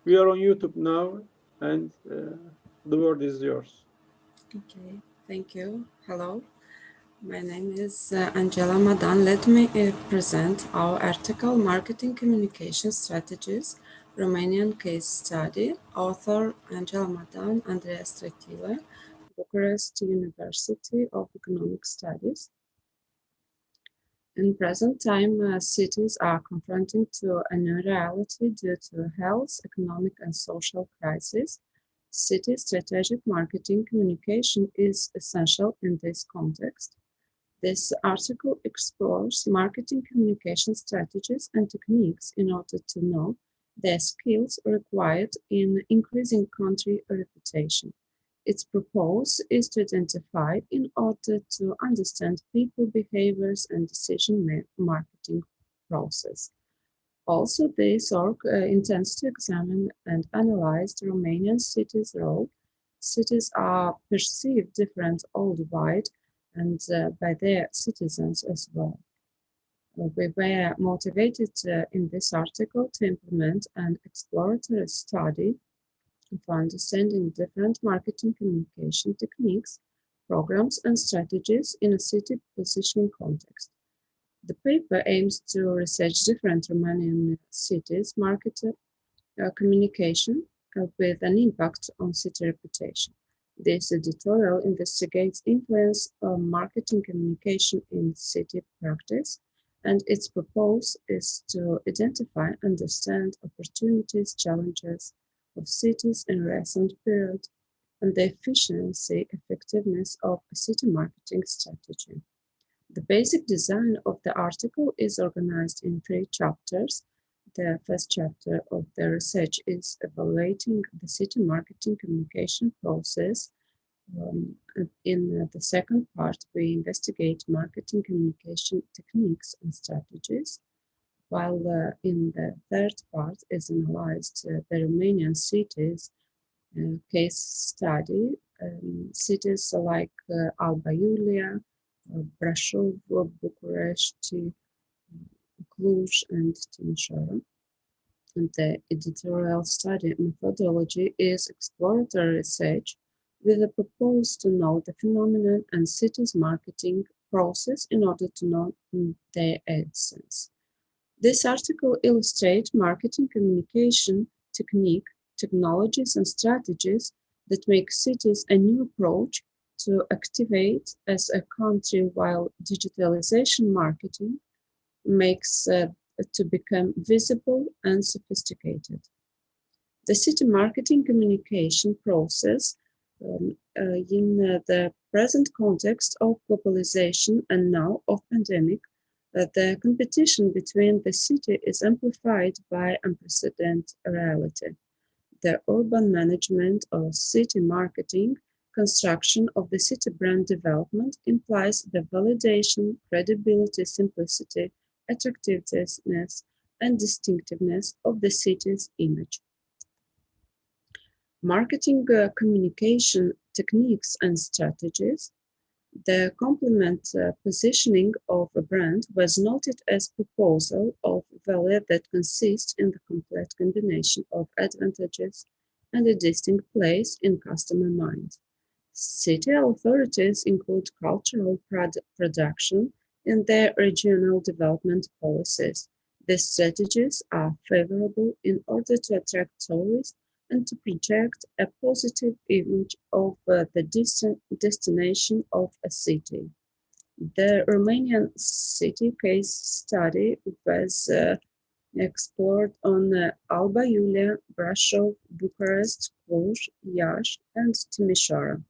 We are on YouTube now, and the word is yours. Okay, thank you. Hello, my name is Angela Madan. Let me present our article, Marketing Communication Strategies, Romanian Case Study, author Angela Madan-Andreea, Bucharest University of Economic Studies. In present time, cities are confronting to a new reality due to health, economic and social crisis. City strategic marketing communication is essential in this context. This article explores marketing communication strategies and techniques in order to know the skills required in increasing country reputation. Its purpose is to identify in order to understand people behaviors and decision marketing process. Also, this work intends to examine and analyze the Romanian cities' role. Cities are perceived different worldwide and by their citizens as well. We were motivated in this article to implement an exploratory study for understanding different marketing communication techniques, programs, and strategies in a city positioning context. The paper aims to research different Romanian cities' market communication with an impact on city reputation. This editorial investigates influence of marketing communication in city practice, and its purpose is to identify, understand opportunities, challenges of cities in recent period, and the efficiency, effectiveness of a city marketing strategy. The basic design of the article is organized in 3 chapters. The first chapter of the research is evaluating the city marketing communication process. In the second part, we investigate marketing communication techniques and strategies, while in the third part is analyzed the Romanian cities case study. Cities like Alba Iulia, Brașov, Bucharest, Cluj, and Timișoara. And the editorial study methodology is exploratory research with the purpose to know the phenomenon and cities' marketing process in order to know their essence. This article illustrates marketing communication technique, technologies, and strategies that make cities a new approach to activate as a country, while digitalization marketing makes to become visible and sophisticated. The city marketing communication process in the present context of globalization and now of pandemic, the competition between the city is amplified by unprecedented reality. The urban management of city marketing, construction of the city brand development implies the validation, credibility, simplicity, attractiveness, and distinctiveness of the city's image. Marketing communication techniques and strategies. The complement positioning of a brand was noted as proposal of value that consists in the complete combination of advantages and a distinct place in customer mind. City authorities include cultural production in their regional development policies. These strategies are favorable in order to attract tourists and to project a positive image of the destination of a city. The Romanian city case study was explored on Alba Iulia, Brașov, Bucharest, Cluj, Iași, and Timișoara.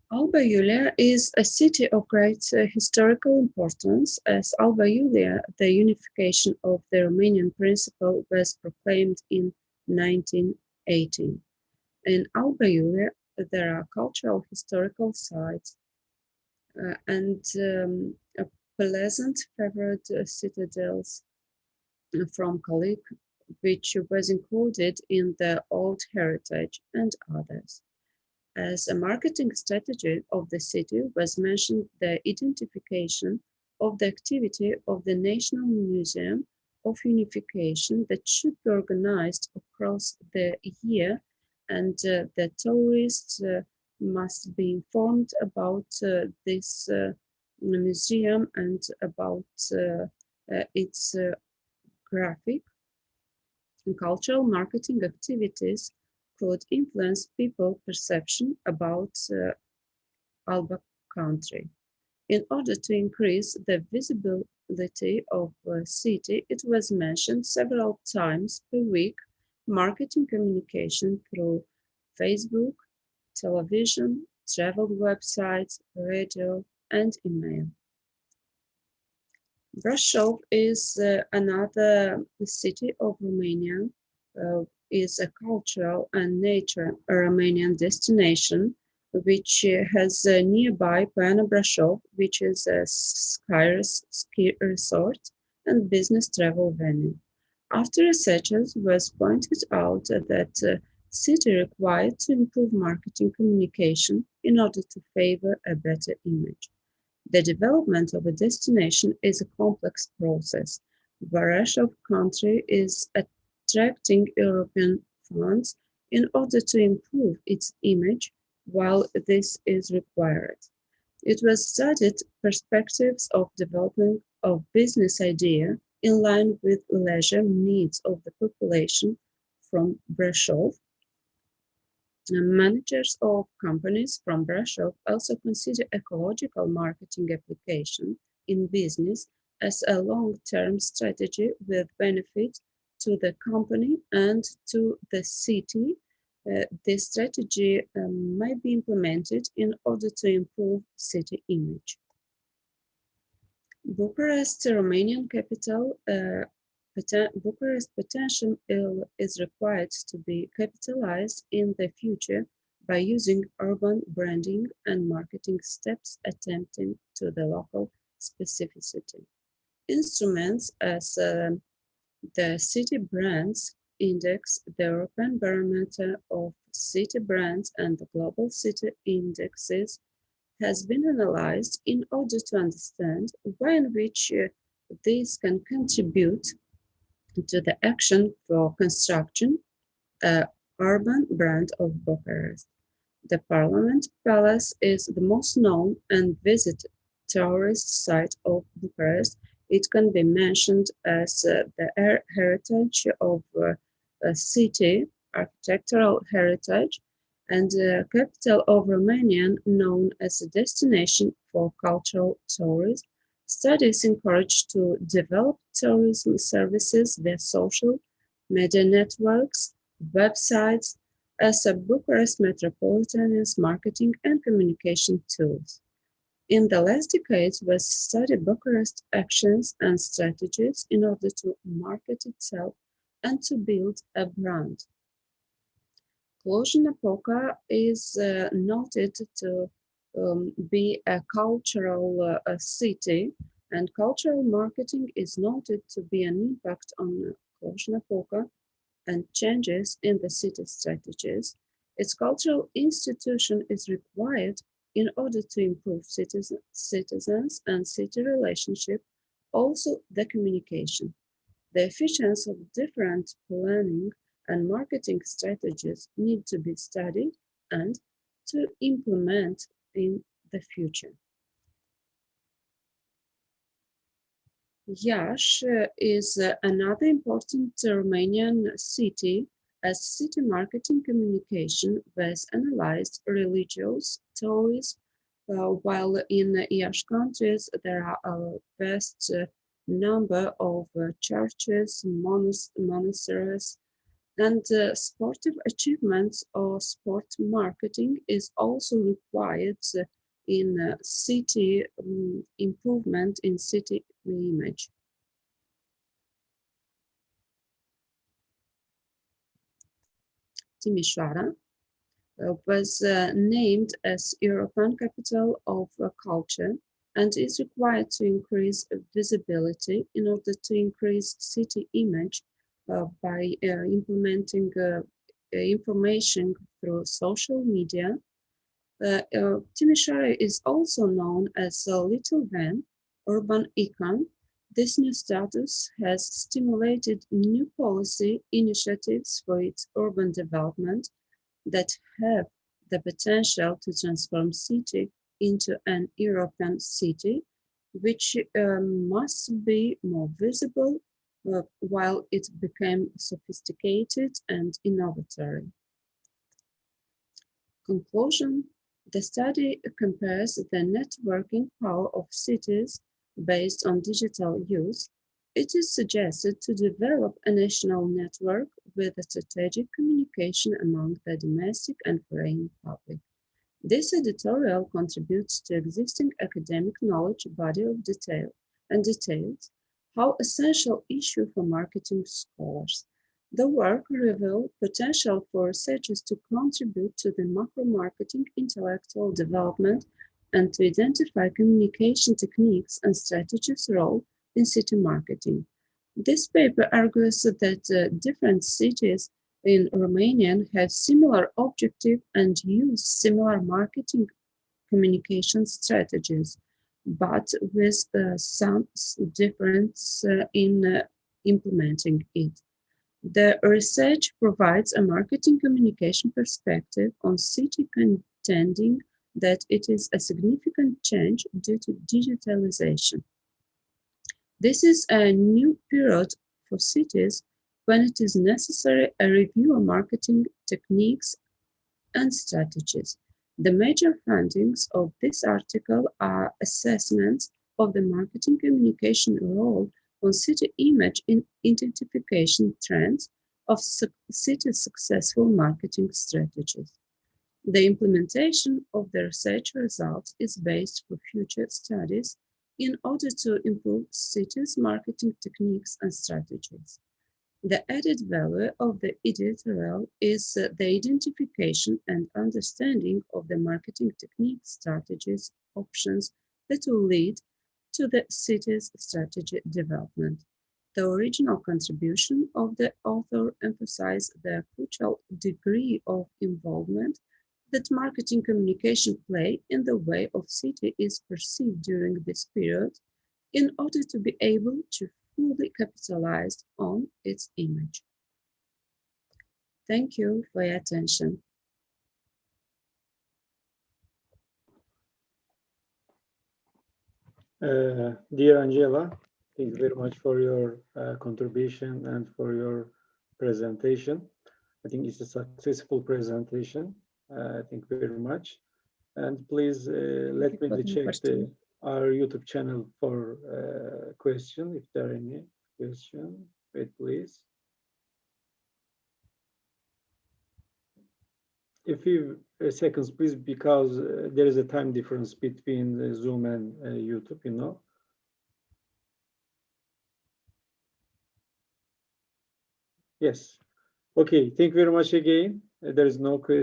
Alba Iulia is a city of great historical importance, as Alba Iulia, the unification of the Romanian principle, was proclaimed in 1918. In Alba Iulia, there are cultural historical sites and pleasant favorite citadels from Kalik, which was included in the Old Heritage, and others. As a marketing strategy of the city was mentioned the identification of the activity of the National Museum of unification that should be organized across the year, and the tourists must be informed about this museum and about its graphic and cultural marketing activities could influence people's perception about Alba country. In order to increase the visibility of a city, it was mentioned several times per week, marketing communication through Facebook, television, travel websites, radio, and email. Brașov is another city of Romania, is a cultural and nature Romanian destination, which has nearby Poiana Brașov, which is a ski resort and business travel venue. After researchers was pointed out that city required to improve marketing communication in order to favor a better image. The development of a destination is a complex process. Brașov country is attracting European funds in order to improve its image while this is required. It was studied perspectives of development of business idea in line with leisure needs of the population from Brașov. Managers of companies from Brașov also consider ecological marketing application in business as a long-term strategy with benefit to the company and to the city. This strategy might be implemented in order to improve city image. Bucharest, Romanian capital, Bucharest potential is required to be capitalized in the future by using urban branding and marketing steps attempting to the local specificity. Instruments as the City Brands Index, the European Barometer of City Brands, and the Global City Indexes has been analyzed in order to understand the way in which these can contribute to the action for construction an urban brand of Bucharest. The Parliament Palace is the most known and visited tourist site of Bucharest. It can be mentioned as the heritage of a city, architectural heritage, and capital of Romania, known as a destination for cultural tourism. Studies encourage to develop tourism services via social media networks, websites, as a Bucharest Metropolitan's marketing and communication tools. In the last decades, we studied Bucharest actions and strategies in order to market itself and to build a brand. Cluj-Napoca is noted to be a cultural city, and cultural marketing is noted to be an impact on Cluj-Napoca and changes in the city strategies. Its cultural institution is required in order to improve citizens and city relationship, also the communication. The efficiency of different planning and marketing strategies need to be studied and to implement in the future. Iași is another important Romanian city, as city marketing communication was analyzed religious tourism, while in Iași countries there are a vast number of churches, monasteries, and sportive achievements or sport marketing is also required in city improvement in city image. Timișoara was named as European Capital of Culture and is required to increase visibility in order to increase city image by implementing information through social media. Timișoara is also known as a Little Van, urban icon. This new status has stimulated new policy initiatives for its urban development that have the potential to transform city into an European city, which must be more visible while it became sophisticated and innovatory. Conclusion: the study compares the networking power of cities based on digital use. It is suggested to develop a national network with a strategic communication among the domestic and foreign public. This editorial contributes to existing academic knowledge body of details how essential issue for marketing scholars. The work revealed potential for researchers to contribute to the macro-marketing intellectual development and to identify communication techniques and strategies' role in city marketing. This paper argues that different cities in Romania have similar objective and use similar marketing communication strategies, but with some difference in implementing it. The research provides a marketing communication perspective on city contending that it is a significant change due to digitalization. This is a new period for cities when it is necessary a review of marketing techniques and strategies. The major findings of this article are assessments of the marketing communication role on city image in identification trends of cities' successful marketing strategies. The implementation of the research results is based for future studies in order to improve cities' marketing techniques and strategies. The added value of the editorial is the identification and understanding of the marketing techniques, strategies, options that will lead to the city's strategy development. The original contribution of the author emphasized the crucial degree of involvement that marketing communication play in the way of city is perceived during this period in order to be able to fully capitalize on its image. Thank you for your attention. Dear Angela, thank you very much for your contribution and for your presentation. I think it's a successful presentation. Thank you very much. And please let me check our YouTube channel for question, if there are any question. Wait, please. A few seconds, please, because there is a time difference between Zoom and YouTube, you know. Yes. Okay, thank you very much again. There is no question.